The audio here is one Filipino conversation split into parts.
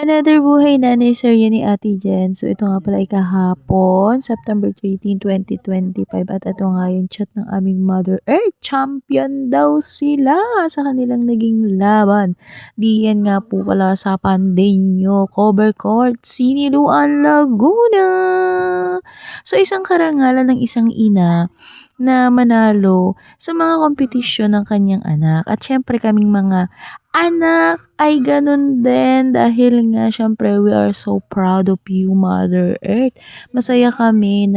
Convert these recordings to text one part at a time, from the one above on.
Another buhay nanay serye ni Ate Jen. So ito nga pala ay kahapon, September 13, 2025 at ito nga yung chat ng aming Mother Earth. Champion daw sila sa kanilang naging laban. Diyan nga po pala sa Pandeño, Cover Court, Siniluan, Laguna. So isang karangalan ng isang ina na manalo sa mga kompetisyon ng kanyang anak. At syempre kaming mga anak ay ganun din dahil nga syempre we are so proud of you, Mother Earth. Masaya kami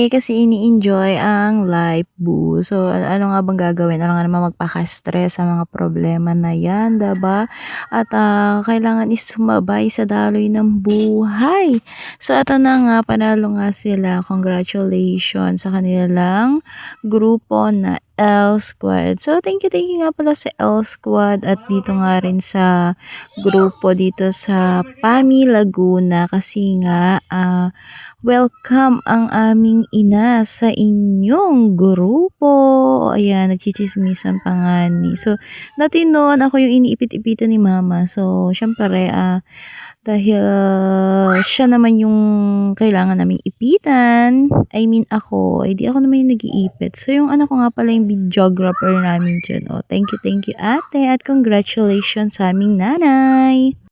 kasi ini-enjoy ang life, boo. So, ano nga bang gagawin? Ano nga naman magpaka-stress sa mga problema na yan, diba? At kailangan is sumabay sa daloy ng buhay. So, ito na nga, panalo nga sila. Congratulations sa kanilang grupo na L Squad. So, thank you nga pala sa L Squad at dito nga rin sa grupo dito sa PAMI Laguna kasi nga welcome ang aming ina sa inyong grupo. Ayan, nagchichismisan pa nga ni. So, dati noon ako yung iniipit-ipitan ni mama. So, syempre, dahil siya naman yung kailangan naming ipitan, I mean ako, eh di ako naman yung nag-iipit. So, yung anak ko nga pala yung videographer namin dyan. Oh, thank you ate at congratulations sa aming nanay.